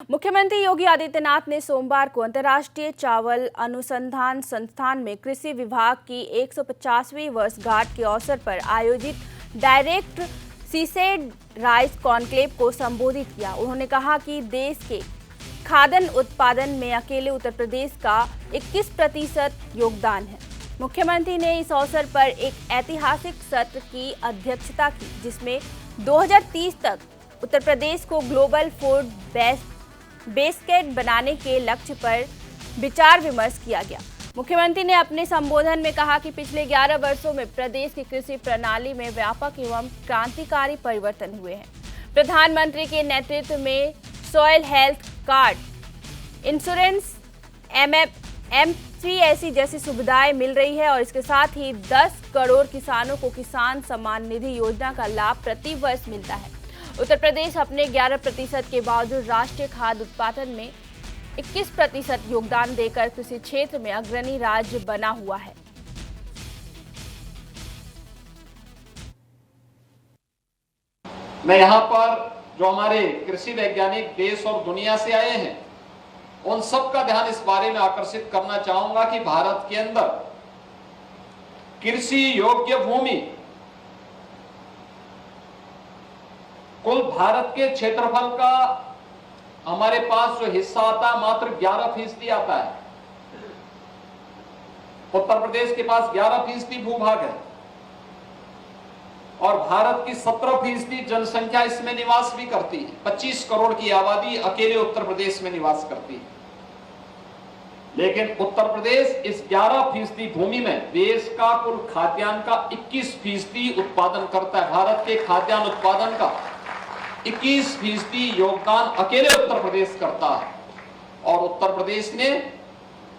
मुख्यमंत्री योगी आदित्यनाथ ने सोमवार को अंतर्राष्ट्रीय चावल अनुसंधान संस्थान में कृषि विभाग की 150वीं वर्षगांठ के अवसर पर आयोजित डायरेक्ट सीसेड राइस कॉन्क्लेव को संबोधित किया। उन्होंने कहा कि देश के खाद्यान्न उत्पादन में अकेले उत्तर प्रदेश का 21% योगदान है। मुख्यमंत्री ने इस अवसर पर एक ऐतिहासिक सत्र की अध्यक्षता की, जिसमें 2030 तक उत्तर प्रदेश को ग्लोबल फूड बेस्केट बनाने के लक्ष्य पर विचार विमर्श किया गया। मुख्यमंत्री ने अपने संबोधन में कहा कि पिछले 11 वर्षों में प्रदेश की कृषि प्रणाली में व्यापक एवं क्रांतिकारी परिवर्तन हुए हैं। प्रधानमंत्री के नेतृत्व में soil health card, insurance, M3 जैसी सुविधाएं मिल रही है और इसके साथ ही 10 करोड़ किसानों को किसान सम्मान निधि योजना का लाभ प्रति वर्ष मिलता है। उत्तर प्रदेश अपने 11% के बावजूद राष्ट्रीय खाद्य उत्पादन में 21% योगदान देकर कृषि क्षेत्र में अग्रणी राज्य बना हुआ है। मैं यहाँ पर जो हमारे कृषि वैज्ञानिक देश और दुनिया से आए हैं, उन सब का ध्यान इस बारे में आकर्षित करना चाहूंगा कि भारत के अंदर कृषि योग्य भूमि कुल भारत के क्षेत्रफल का हमारे पास जो हिस्सा आता है मात्र 11% आता है। उत्तर प्रदेश के पास 11% भूभाग है और भारत की 17% जनसंख्या इसमें निवास भी करती है। 25 करोड़ की आबादी अकेले उत्तर प्रदेश में निवास करती है, लेकिन उत्तर प्रदेश इस 11% भूमि में देश का कुल खाद्यान्न का 21% उत्पादन करता है। भारत के खाद्यान्न उत्पादन का 21% योगदान अकेले उत्तर प्रदेश करता है और उत्तर प्रदेश ने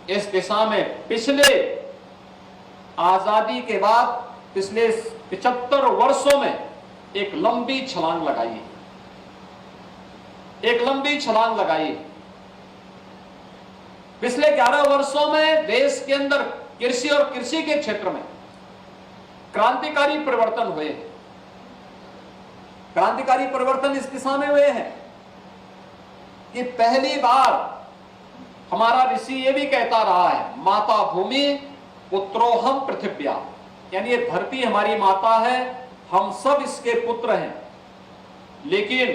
इस दिशा में पिछले आजादी के बाद पिछले 75 वर्षों में एक लंबी छलांग लगाई। पिछले 11 वर्षों में देश के अंदर कृषि और कृषि के क्षेत्र में क्रांतिकारी परिवर्तन हुए हैं। क्रांतिकारी परिवर्तन इस दिशा में हुए हैं कि पहली बार हमारा ऋषि ये भी कहता रहा है, माता भूमि पुत्रोहम पृथिव्या, यानी ये धरती हमारी माता है, हम सब इसके पुत्र हैं। लेकिन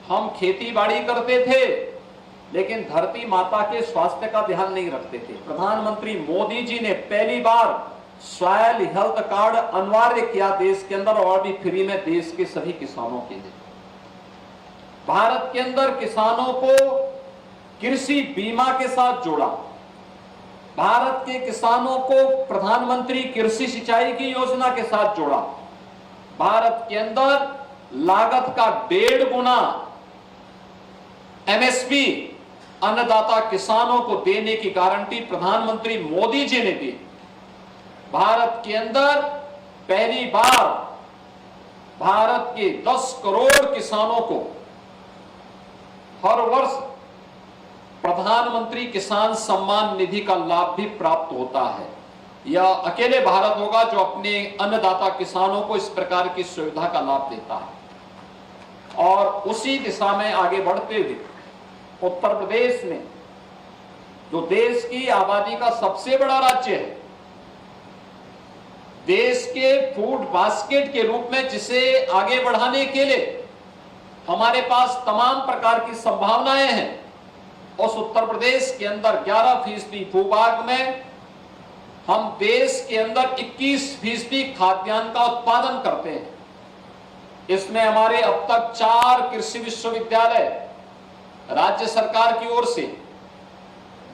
हम खेती बाड़ी करते थे, लेकिन धरती माता के स्वास्थ्य का ध्यान नहीं रखते थे। प्रधानमंत्री मोदी जी ने पहली बार सॉइल हेल्थ कार्ड अनिवार्य किया देश के अंदर, और भी फ्री में देश के सभी किसानों के लिए। भारत के अंदर किसानों को कृषि बीमा के साथ जोड़ा। भारत के किसानों को प्रधानमंत्री कृषि सिंचाई की योजना के साथ जोड़ा। भारत के अंदर लागत का 1.5 गुना MSP अन्नदाता किसानों को देने की गारंटी प्रधानमंत्री मोदी जी ने दी। भारत के अंदर पहली बार भारत के 10 करोड़ किसानों को हर वर्ष प्रधानमंत्री किसान सम्मान निधि का लाभ भी प्राप्त होता है। यह अकेले भारत होगा जो अपने अन्नदाता किसानों को इस प्रकार की सुविधा का लाभ देता है। और उसी दिशा में आगे बढ़ते हुए उत्तर प्रदेश में, जो देश की आबादी का सबसे बड़ा राज्य है, देश के फूड बास्केट के रूप में जिसे आगे बढ़ाने के लिए हमारे पास तमाम प्रकार की संभावनाएं हैं, उस उत्तर प्रदेश के अंदर 11% भूभाग में हम देश के अंदर 21% खाद्यान्न का उत्पादन करते हैं। इसमें हमारे अब तक 4 कृषि विश्वविद्यालय राज्य सरकार की ओर से,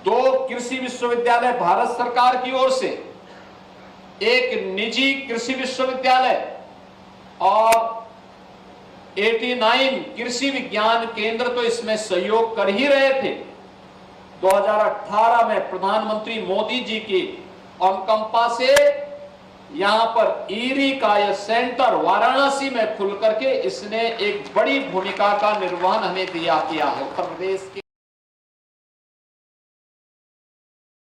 2 कृषि विश्वविद्यालय भारत सरकार की ओर से, एक निजी कृषि विश्वविद्यालय और 89 कृषि विज्ञान केंद्र तो इसमें सहयोग कर ही रहे थे। 2018 में प्रधानमंत्री मोदी जी की अनुकंपा से यहां पर ईरी का यह सेंटर वाराणसी में खुल करके इसने एक बड़ी भूमिका का निर्वहन हमें किया है। उत्तर प्रदेश के